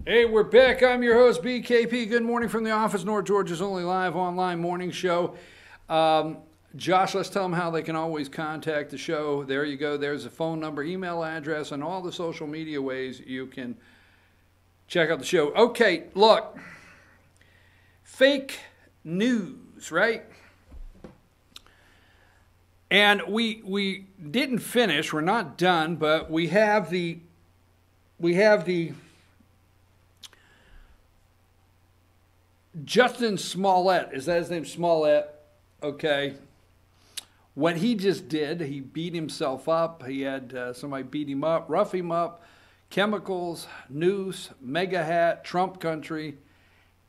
Hey, we're back. I'm your host, BKP. Good morning from the office, North Georgia's only live online morning show. Josh, let's tell them how they can always contact the show. There you go. There's a phone number, email address, and all the social media ways you can check out the show. Okay, look. Fake news, right? And we didn't finish. We're not done, but we have the Justin Smollett, is that his name? Smollett, okay. What he just did, he beat himself up. He had somebody beat him up, rough him up, chemicals, noose, mega hat, Trump country.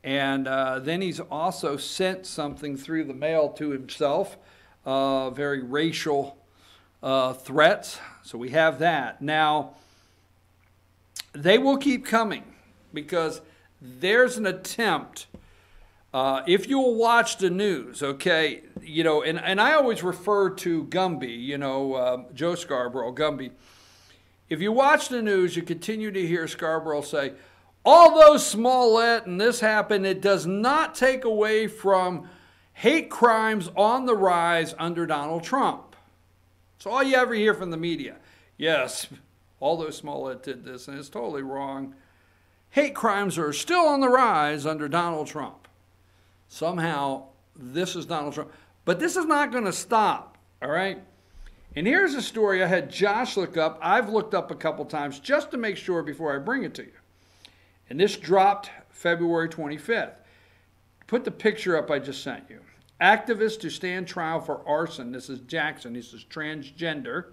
And then he's also sent something through the mail to himself, very racial threats. So we have that. Now, they will keep coming because there's an attempt. If you'll watch the news, okay, and I always refer to Gumby, Joe Scarborough, Gumby. If you watch the news, you continue to hear Scarborough say, although Smollett and this happened, it does not take away from hate crimes on the rise under Donald Trump. That's all you ever hear from the media. Yes, although Smollett did this, and it's totally wrong, hate crimes are still on the rise under Donald Trump. Somehow, this is Donald Trump. But this is not going to stop, all right? And here's a story I had Josh look up. I've looked up a couple times just to make sure before I bring it to you. And this dropped February 25th. Put the picture up I just sent you. Activists to stand trial for arson. This is Jackson. This is transgender.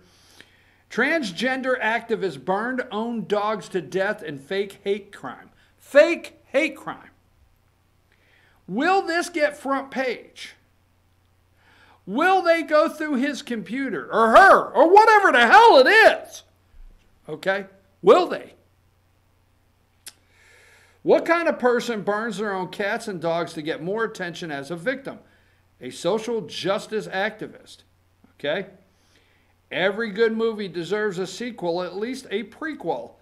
Transgender activists burned own dogs to death in fake hate crime. Fake hate crime. Will this get front page? Will they go through his computer or her or whatever the hell it is? Okay? Will they? What kind of person burns their own cats and dogs to get more attention as a victim? A social justice activist. Okay? Every good movie deserves a sequel, at least a prequel.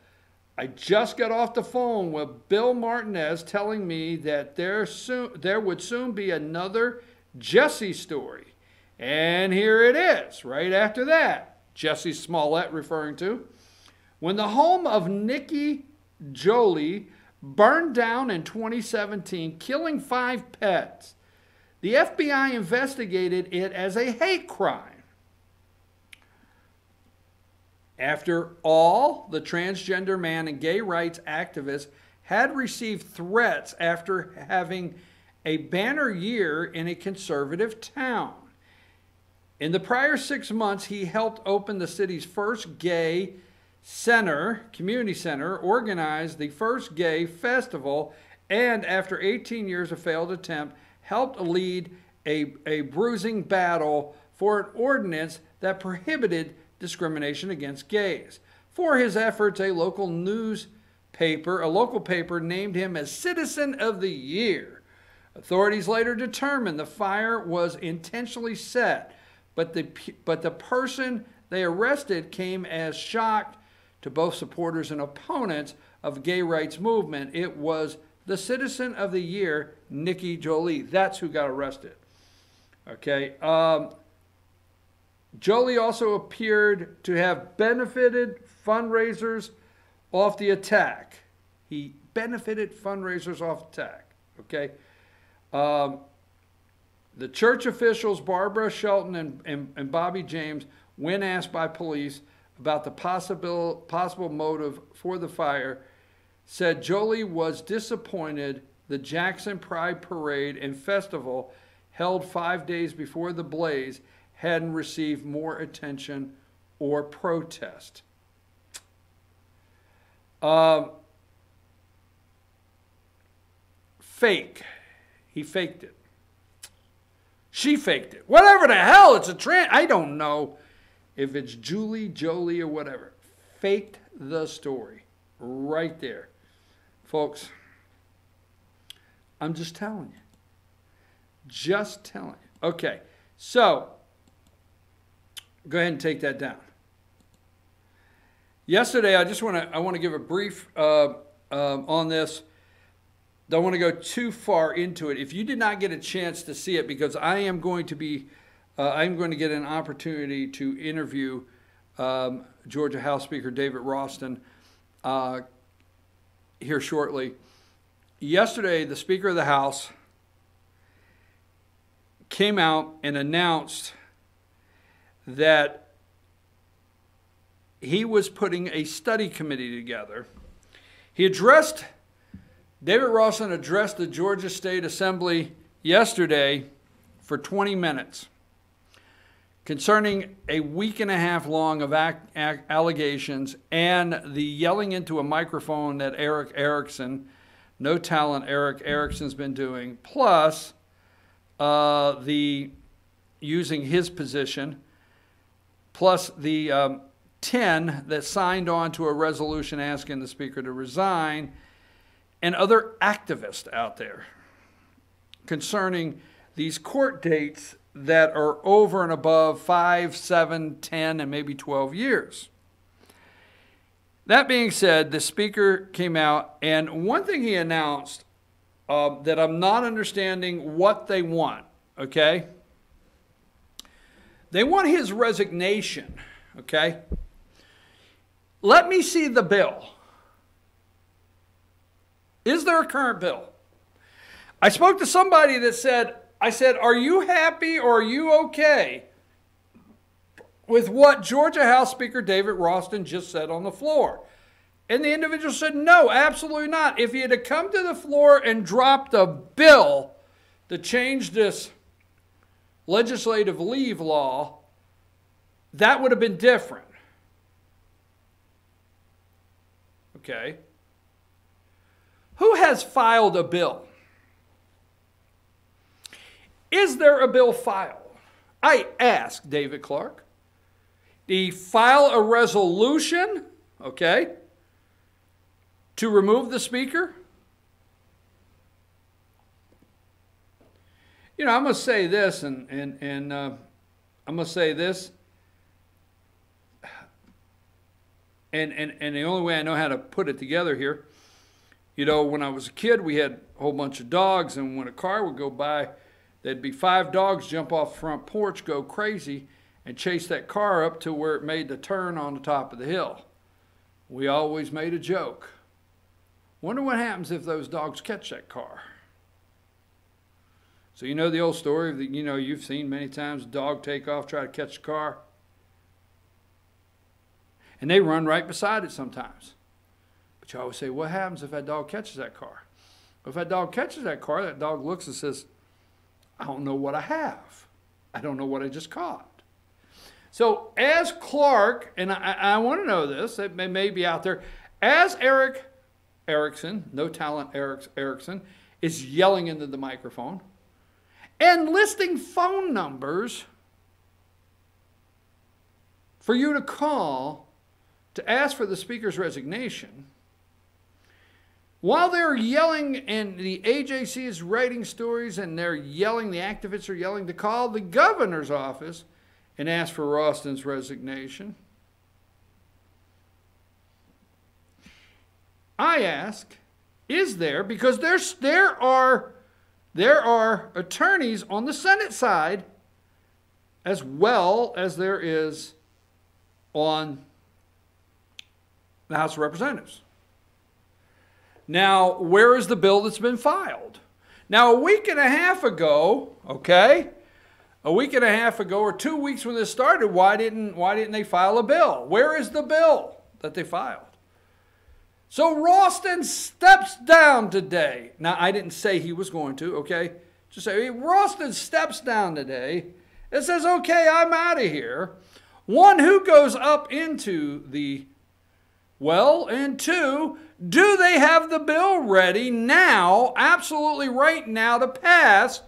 I just got off the phone with Bill Martinez telling me that there would soon be another Jesse story. And here it is, right after that. Jesse Smollett referring to. When the home of Nikki Jolie burned down in 2017, killing 5 pets, the FBI investigated it as a hate crime. After all, the transgender man and gay rights activist had received threats after having a banner year in a conservative town. In the prior 6 months, he helped open the city's first gay center, community center, organized the first gay festival, and after 18 years of failed attempt, helped lead a bruising battle for an ordinance that prohibited discrimination against gays. For his efforts, a local paper named him as Citizen of the Year. Authorities later determined the fire was intentionally set, but the person they arrested came as shock to both supporters and opponents of the gay rights movement. It was the Citizen of the Year, Nikki Jolie. That's who got arrested. Okay. Jolie also appeared to have benefited fundraisers off the attack. He benefited fundraisers off the attack. Okay. The church officials, Barbara Shelton and Bobby James, when asked by police about the possible motive for the fire, said Jolie was disappointed the Jackson Pride Parade and Festival held 5 days before the blaze hadn't received more attention or protest. Fake. He faked it. She faked it. Whatever the hell, it's a trend. I don't know if it's Julie, Jolie, or whatever. Faked the story. Right there. Folks, I'm just telling you. Just telling you. Okay, so go ahead and take that down. Yesterday, I want to give a brief on this. Don't want to go too far into it. If you did not get a chance to see it, because I am going to be, I'm going to get an opportunity to interview Georgia House Speaker David Ralston here shortly. Yesterday, the Speaker of the House came out and announced that he was putting a study committee together. David Ralston addressed the Georgia State Assembly yesterday for 20 minutes concerning a week and a half long of allegations and the yelling into a microphone that Eric Erickson, no talent Eric Erickson's been doing, plus the using his position, plus the 10 that signed on to a resolution asking the Speaker to resign, and other activists out there concerning these court dates that are over and above 5, 7, 10, and maybe 12 years. That being said, the Speaker came out, and one thing he announced that I'm not understanding what they want, okay? They want his resignation, okay? Let me see the bill. Is there a current bill? I spoke to somebody that said, are you happy or are you okay with what Georgia House Speaker David Ralston just said on the floor? And the individual said, no, absolutely not. If he had come to the floor and dropped a bill to change this legislative leave law, that would have been different. Okay. Who has filed a bill? Is there a bill filed? I ask David Clark. Did he file a resolution, okay, to remove the Speaker? You know, I'm going to say this, and I'm going to say this, and the only way I know how to put it together here, you know, when I was a kid, we had a whole bunch of dogs, and when a car would go by, there'd be 5 dogs jump off the front porch, go crazy, and chase that car up to where it made the turn on the top of the hill. We always made a joke. Wonder what happens if those dogs catch that car. So you know the old story that, you know, you've seen many times, a dog take off, try to catch a car. And they run right beside it sometimes. But you always say, what happens if that dog catches that car? If that dog catches that car, that dog looks and says, I don't know what I have. I don't know what I just caught. So as Clark, and I want to know this, it may be out there, as Eric Erickson, no talent Erickson, is yelling into the microphone and listing phone numbers for you to call to ask for the Speaker's resignation, while they're yelling and the AJC is writing stories and they're yelling, the activists are yelling to call the governor's office and ask for Ralston's resignation. I ask, is there, because there are attorneys on the Senate side as well as there is on the House of Representatives. Now, where is the bill that's been filed? Now, a week and a half ago, okay, a week and a half ago or 2 weeks when this started, why didn't they file a bill? Where is the bill that they filed? So Ralston steps down today. Now, I didn't say he was going to, okay? Just say, Ralston steps down today and says, okay, I'm out of here. One, who goes up into the well? And two, do they have the bill ready now, absolutely right now, to pass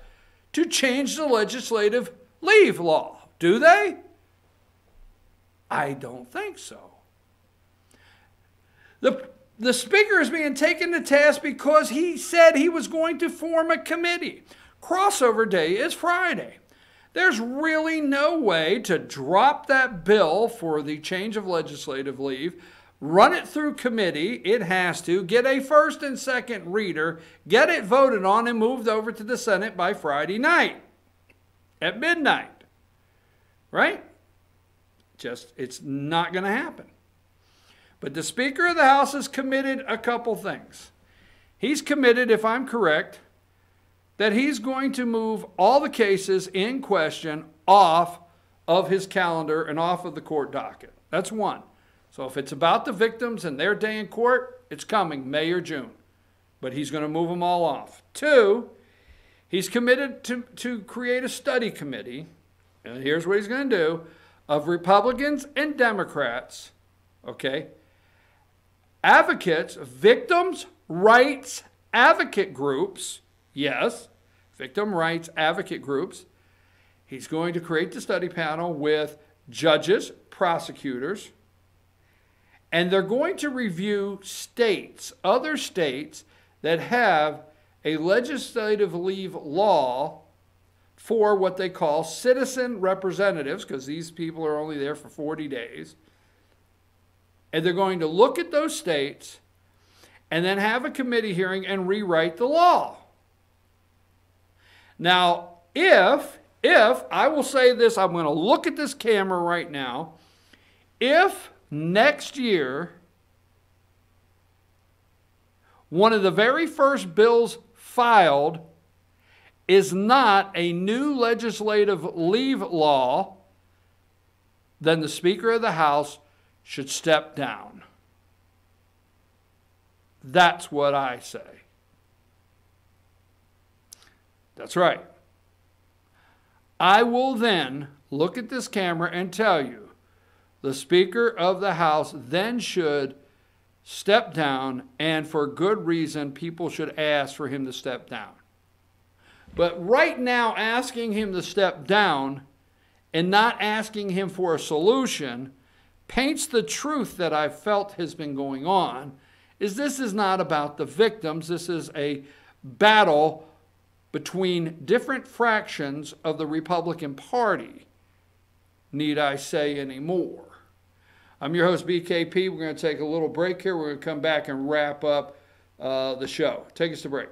to change the legislative leave law? Do they? I don't think so. The Speaker is being taken to task because he said he was going to form a committee. Crossover day is Friday. There's really no way to drop that bill for the change of legislative leave, run it through committee. It has to get a first and second reader, get it voted on and moved over to the Senate by Friday night at midnight. Right? It's not going to happen. But the Speaker of the House has committed a couple things. He's committed, if I'm correct, that he's going to move all the cases in question off of his calendar and off of the court docket. That's one. So if it's about the victims and their day in court, it's coming May or June. But he's going to move them all off. Two, he's committed to create a study committee, and here's what he's going to do, of Republicans and Democrats, okay, advocates, victims' rights advocate groups, yes, victim rights advocate groups. He's going to create the study panel with judges, prosecutors, and they're going to review states, other states that have a legislative leave law for what they call citizen representatives, because these people are only there for 40 days. And they're going to look at those states and then have a committee hearing and rewrite the law. Now, if I will say this, I'm going to look at this camera right now. If next year, one of the very first bills filed is not a new legislative leave law, then the Speaker of the House should step down. That's what I say. That's right. I will then look at this camera and tell you the Speaker of the House then should step down, and for good reason, people should ask for him to step down. But right now, asking him to step down and not asking him for a solution paints the truth that I've felt has been going on, is this is not about the victims. This is a battle between different fractions of the Republican Party. Need I say any more? I'm your host, BKP. We're going to take a little break here. We're going to come back and wrap up the show. Take us to break.